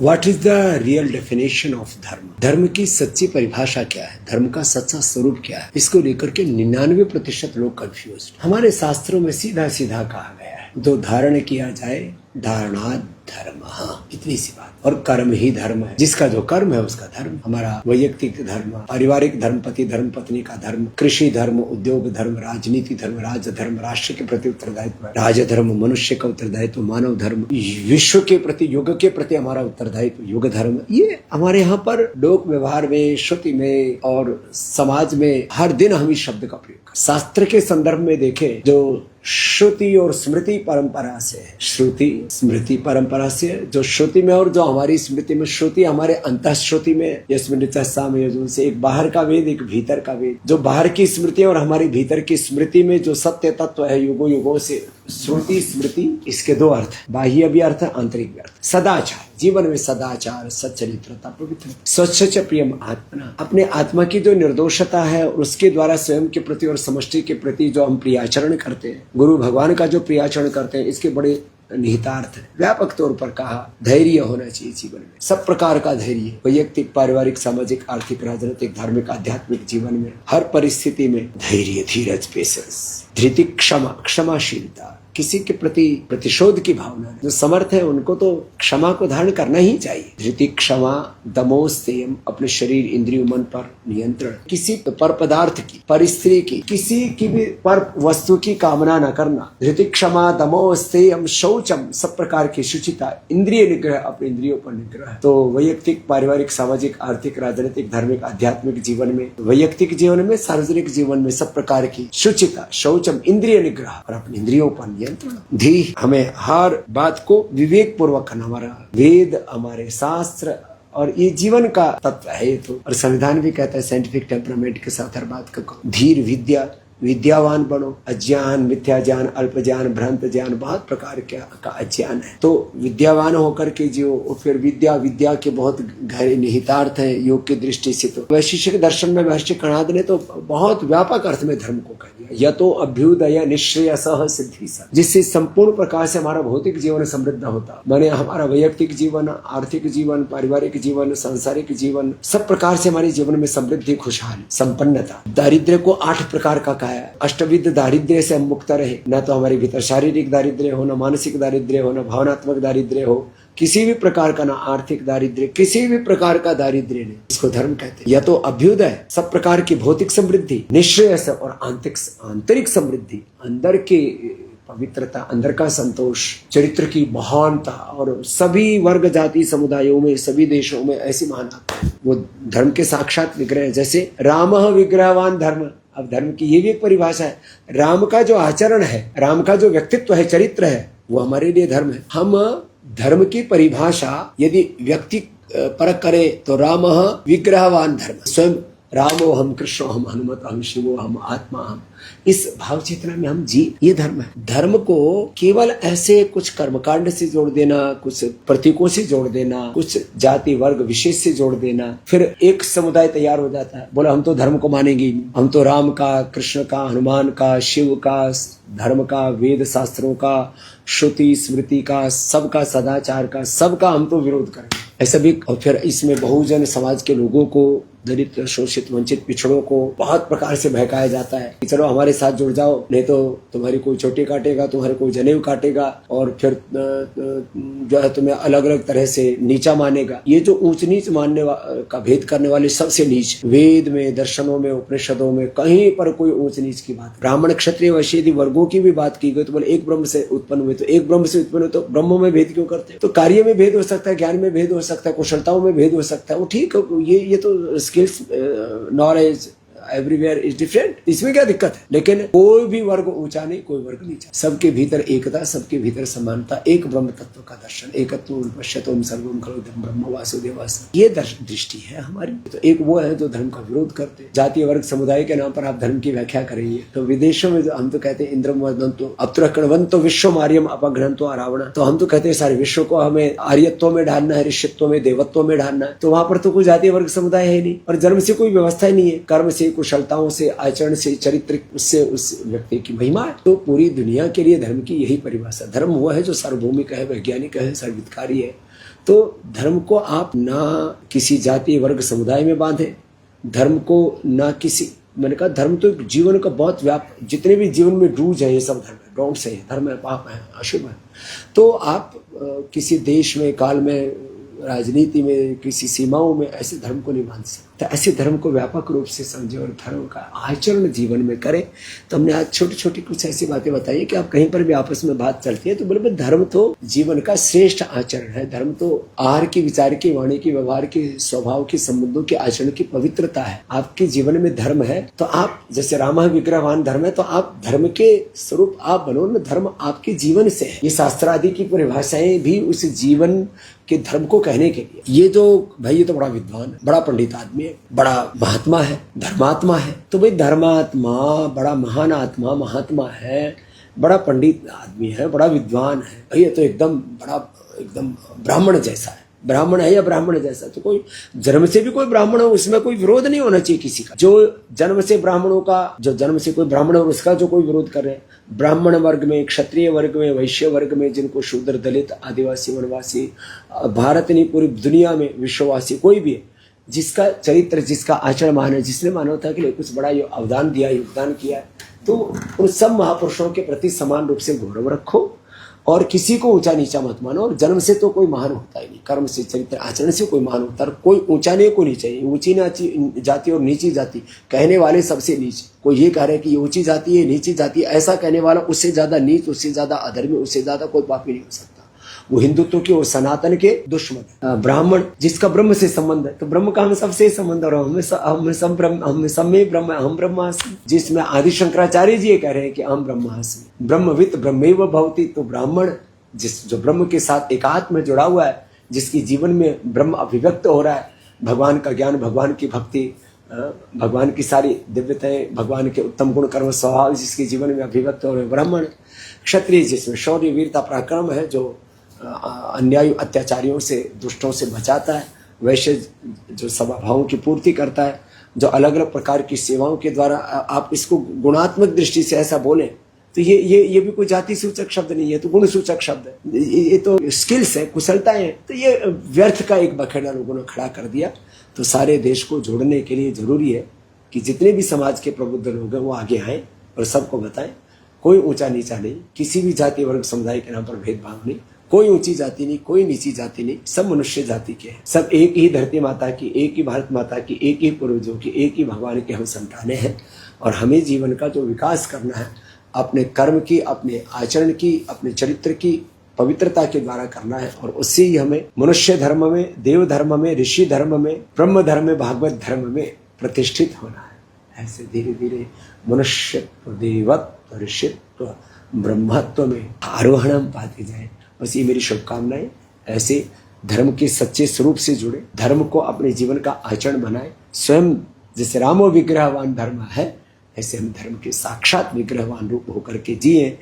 What is the real definition of धर्म? धर्म की सच्ची परिभाषा क्या है? धर्म का सच्चा स्वरूप क्या है? इसको लेकर के 99% लोग कंफ्यूज। हमारे शास्त्रों में सीधा सीधा कहा गया है, जो धारण किया जाए धारणात् धर्म, इतनी सी बात। और कर्म ही धर्म है, जिसका जो कर्म है उसका धर्म। हमारा वैयक्तिक धर्म, पारिवारिक धर्म, पति धर्म, पत्नी का धर्म, कृषि धर्म, उद्योग धर्म, राजनीति धर्म, राज धर्म, राष्ट्र के प्रति उत्तरदायित्व, राज धर्म, मनुष्य का उत्तरदायित्व, मानव धर्म, विश्व के प्रति, युग के प्रति हमारा उत्तरदायित्व, युग धर्म। ये हमारे यहाँ पर लोक व्यवहार में, श्रुति में और समाज में हर दिन हम इस शब्द का प्रयोग करते। शास्त्र के संदर्भ में देखें, जो श्रुति और स्मृति परंपरा से, श्रुति स्मृति परंपरा से, जो श्रुति में और जो हमारी स्मृति में, श्रुति हमारे अंतः श्रुति में, यस्मिन् से एक बाहर का वेद, एक भीतर का वेद। जो बाहर की स्मृति और हमारी भीतर की स्मृति में जो सत्य तत्व है युगों युगों से, श्रुति स्मृति, इसके दो अर्थ, बाह्य भी अर्थ, आंतरिक भी अर्थ। सदाचार, जीवन में सदाचार, सच्चरित्रता, पवित्रता, स्वच्छ प्रियम आत्मना, अपने आत्मा की जो निर्दोषता है उसके द्वारा स्वयं के प्रति और समष्टि के प्रति जो हम प्रियाचरण करते हैं, गुरु भगवान का जो प्रियाचरण करते हैं, इसके बड़े निहितार्थ है। व्यापक तौर पर कहा, धैर्य होना चाहिए जीवन में, सब प्रकार का धैर्य, वैयक्तिक, पारिवारिक, सामाजिक, आर्थिक, राजनीतिक, धार्मिक, आध्यात्मिक जीवन में हर परिस्थिति में धैर्य, धीरज, पेशेंस, धृति, क्षमा, क्षमाशीलता, किसी के प्रति प्रतिशोध की भावना। जो समर्थ है उनको तो क्षमा को धारण करना ही चाहिए। धृति, क्षमा, दमोस्तेयम, अपने शरीर, इंद्रियों, मन पर नियंत्रण, किसी पर पदार्थ की, पर स्त्री की, किसी की भी पर वस्तु की कामना न करना। धृति, क्षमा, दमोस्तेयम, शौचम, सब प्रकार की शुचिता, इंद्रिय निग्रह, अपने इंद्रियों पर निग्रह। तो वैयक्तिक, पारिवारिक, सामाजिक, आर्थिक, राजनीतिक, धार्मिक, आध्यात्मिक जीवन में, वैयक्तिक जीवन में, सार्वजनिक जीवन में सब प्रकार की शुचिता, शौचम, इंद्रिय निग्रह और अपने इंद्रियों पर नियंत्रण। धी, हमें हर बात को विवेक पूर्वक करना। हमारा वेद, हमारे शास्त्र और ये जीवन का तत्व है ये तो। और संविधान भी कहता है साइंटिफिक टेम्परामेंट के साथ हर बात को धीर, विद्या, विद्यावान बनो। अज्ञान, मिथ्या ज्ञान, अल्प ज्ञान, भ्रांत ज्ञान, बहुत प्रकार का अज्ञान है। तो विद्यावान होकर के जियो। फिर विद्या, विद्या के बहुत गहरे निहितार्थ है योग की दृष्टि से। तो वैशिष्टिक दर्शन में महर्षि कणाद ने तो बहुत व्यापक अर्थ में धर्म को कह दिया। यतो अभ्युदय निःश्रेयसः सिद्धि, जिससे संपूर्ण प्रकार से हमारा भौतिक जीवन समृद्ध होता, माने हमारा वैयक्तिक जीवन, आर्थिक जीवन, पारिवारिक जीवन, सांसारिक जीवन, सब प्रकार से हमारे जीवन में समृद्धि, खुशहाली, संपन्नता। दारिद्र्य को 8 प्रकार का कहा है। अष्टविध दारिद्र्य से हम मुक्त रहे। न तो हमारे भीतर शारीरिक दारिद्र्य हो, न मानसिक दारिद्र्य हो, न भावनात्मक दारिद्र्य हो, किसी भी प्रकार का, ना आर्थिक दारिद्र्य, किसी भी प्रकार का दारिद्र्य नहीं। इसको धर्म कहते हैं। या तो अभ्युदय, सब प्रकार की भौतिक समृद्धि, निःश्रेयस और आंतरिक समृद्धि, अंदर की पवित्रता, अंदर का संतोष, चरित्र की महानता। और सभी वर्ग, जाति, समुदायों में, सभी देशों में ऐसी महानता, वो धर्म के साक्षात विग्रह। जैसे रामः विग्रहवान धर्म। अब धर्म की ये भी एक परिभाषा है। राम का जो आचरण है, राम का जो व्यक्तित्व है, चरित्र है, वो हमारे लिए धर्म है। हम धर्म की परिभाषा यदि व्यक्ति परख करे तो रामः विग्रहवान धर्म। स्वयं रामो हम, कृष्णो हम, हनुमत हम, शिवो हम, आत्मा हम, इस भाव चेतना में हम जी, ये धर्म है। धर्म को केवल ऐसे कुछ कर्मकांड से जोड़ देना, कुछ प्रतीकों से जोड़ देना, कुछ जाति वर्ग विशेष से जोड़ देना, फिर एक समुदाय तैयार हो जाता है। बोला हम तो धर्म को मानेंगे ही नहीं, हम तो राम का, कृष्ण का, हनुमान का, शिव का, धर्म का, वेद शास्त्रों का, श्रुति स्मृति का, सबका, सदाचार का, सबका हम तो विरोध करेंगे, ऐसा भी। और फिर इसमें बहुजन समाज के लोगों को, दलित, शोषित, वंचित, पिछड़ों को बहुत प्रकार से बहकाया जाता है कि चलो हमारे साथ जुड़ जाओ, नहीं तो तुम्हारी कोई चोटी काटेगा, तुम्हारे कोई जनेऊ काटेगा, और फिर जो है तुम्हें अलग अलग तरह से नीचा मानेगा। ये जो ऊंच नीच मानने का भेद करने वाले सबसे नीच, वेद में, दर्शनों में, उपनिषदों में कहीं पर कोई ऊंच नीच की बात। ब्राह्मण, क्षत्रिय, वैश्य यदि वर्गों की भी बात की गई तो बोले एक ब्रह्म से उत्पन्न हुए, तो एक ब्रह्म से उत्पन्न हुए, तो ब्रह्मों में भेद क्यों करते? तो कार्य में भेद हो सकता है, ज्ञान में भेद हो सकता है, कुशलताओं में भेद हो सकता है, वो ठीक है, ये तो skills, knowledge everywhere is different, इसमें क्या दिक्कत है? लेकिन कोई भी वर्ग ऊंचा नहीं, कोई वर्ग नीचा, सबके भीतर एकता, सबके भीतर समानता, एक ब्रह्म तत्व का दर्शन, एकत्व पश्यतोम सर्वम खलुदम ब्रह्म वासुदेवास, ये दृष्टि है हमारी। तो एक वो है जो धर्म का विरोध करते, जातीय वर्ग समुदाय के नाम पर आप धर्म की व्याख्या करेंगे। तो विदेशों में हम तो कहते हैं इंद्रम वदंतो अप्तरकणवंतो विश्व आर्यम अपघ्नंतो अरावण, तो हम तो कहते हैं सारे विश्व को हमें आर्यत्व में ढालना है, ऋषित्व में, देवत्व में ढालना है। तो वहां पर तो कोई जातीय वर्ग समुदाय है नहीं, और जन्म से कोई व्यवस्था ही नहीं है। कर्म से, कुशलताओं से, आचरण से, चरित्र से उस व्यक्ति की महिमा है। तो पूरी दुनिया के लिए धर्म की यही परिभाषा। धर्म वो है जो सार्वभौमिक है, वैज्ञानिक है, सर्वहितकारी है, तो धर्म को आप ना किसी जाति वर्ग समुदाय में बांधे, धर्म को ना किसी, मैंने कहा धर्म तो जीवन का बहुत जितने भी जीवन में रूज है ये सब धर्म है, डोंट से धर्म है, पाप है, अशुभ है। तो आप किसी देश में, काल में, राजनीति में, किसी सीमाओं में ऐसे धर्म को नहीं बांध सकते। ऐसे धर्म को व्यापक रूप से समझे और धर्म का आचरण जीवन में करें। तो हमने आज छोटी छोटी कुछ ऐसी बातें बताई कि आप कहीं पर भी आपस में बात चलती है तो बोले धर्म तो जीवन का श्रेष्ठ आचरण है, धर्म तो आहार की, विचार की, वाणी की, व्यवहार की, स्वभाव की, संबंधों की, आचरण की पवित्रता है। आपके जीवन में धर्म है तो आप, जैसे रामा विग्रहवान धर्म है, तो आप धर्म के स्वरूप आप बनो न, धर्म आपके जीवन से है। ये शास्त्र आदि की परिभाषाएं भी उस जीवन के धर्म को कहने के लिए। ये जो भाई, ये तो बड़ा विद्वान है, बड़ा पंडित आदमी है, बड़ा महात्मा है, धर्मात्मा है। तो भाई धर्मात्मा बड़ा महान आत्मा, महात्मा है, बड़ा पंडित आदमी है, बड़ा विद्वान है, भाई ये तो एकदम ब्राह्मण जैसा है। ब्राह्मण है या ब्राह्मण जैसा, तो कोई जन्म से भी कोई ब्राह्मण हो, उसमें कोई विरोध नहीं होना चाहिए किसी का। जो जन्म से ब्राह्मणों का, जो जन्म से कोई ब्राह्मण हो उसका जो कोई विरोध कर रहे हैं, ब्राह्मण वर्ग में, क्षत्रिय वर्ग में, वैश्य वर्ग में, जिनको शूद्र, दलित, आदिवासी, वनवासी, भारत नहीं पूरी दुनिया में विश्ववासी कोई भी है, जिसका चरित्र, जिसका आचरण महान है, जिसने मानवता के लिए कुछ बड़ा अवदान दिया, योगदान किया है, तो उन सब महापुरुषों के प्रति समान रूप से गौरव रखो और किसी को ऊंचा नीचा मत मानो। और जन्म से तो कोई महान होता ही नहीं, कर्म से, चरित्र, आचरण से कोई महान होता है। कोई ऊंचा नहीं, कोई नीचा नहीं। ऊंची नीची जाति और नीची जाति कहने वाले सबसे नीच। कोई ये कह रहे कि ये ऊंची जाति है, नीची जाति, ऐसा कहने वाला उससे ज्यादा नीच, उससे ज्यादा अधर्मी, उससे ज्यादा कोई पापी नहीं हो सकता। वो हिंदुत्व के और सनातन के दुश्मन है। ब्राह्मण जिसका ब्रह्म से संबंध है, तो ब्रह्म का हम सबसे संबंध, और हम सब में ब्रह्म, हम ब्रह्मास्मि, जिसमें आदि शंकराचार्य जी ये कह रहे हैं कि हम ब्रह्मास्मि, ब्रह्मवित् ब्रह्मैव भवति। तो ब्राह्मण जो ब्रह्म के साथ एकात्म में जुड़ा हुआ है, जिसकी जीवन में ब्रह्म अभिव्यक्त हो रहा है, भगवान का ज्ञान, भगवान की भक्ति, भगवान की सारी दिव्यताएं, भगवान के उत्तम गुण, कर्म, स्वभाव जिसके जीवन में अभिव्यक्त हो रहे ब्राह्मण। क्षत्रिय जिसमें शौर्य, वीरता, पराक्रम है, जो अन्यायी अत्याचारियों से, दुष्टों से बचाता है। वैश्य जो स्वभावों की पूर्ति करता है, जो अलग अलग प्रकार की सेवाओं के द्वारा, आप इसको गुणात्मक दृष्टि से ऐसा बोलें तो ये भी कोई जाति सूचक शब्द नहीं है, तो गुण सूचक शब्द है। ये तो स्किल्स है, कुशलताएं हैं। तो ये व्यर्थ का एक बखेड़ा लोगों ने खड़ा कर दिया। तो सारे देश को जोड़ने के लिए जरूरी है कि जितने भी समाज के प्रबुद्ध लोग हैं वो आगे आए और सबको बताएं, कोई ऊंचा नीचा नहीं, किसी भी जाति वर्ग समुदाय के नाम पर भेदभाव नहीं, कोई ऊंची जाति नहीं, कोई नीची जाति नहीं, सब मनुष्य जाति के हैं। सब एक ही धरती माता की, एक ही भारत माता की, एक ही पूर्वजों की, एक ही भगवान के हम संतानें हैं। और हमें जीवन का जो विकास करना है, अपने कर्म की, अपने आचरण की, अपने चरित्र की पवित्रता के द्वारा करना है। और उससे ही हमें मनुष्य धर्म में, देव धर्म में, ऋषि धर्म में, ब्रह्म धर्म में, भागवत धर्म में प्रतिष्ठित होना है। ऐसे धीरे धीरे मनुष्यत्व, देवत्व, ऋषित्व, ब्रह्मत्व में आरोहणम पाते जाए। बस ये मेरी शुभकामनाएं। ऐसे धर्म के सच्चे स्वरूप से जुड़े, धर्म को अपने जीवन का आचरण बनाए। स्वयं जैसे रामो विग्रहवान धर्म है, ऐसे हम धर्म के साक्षात विग्रहवान रूप होकर के जिए।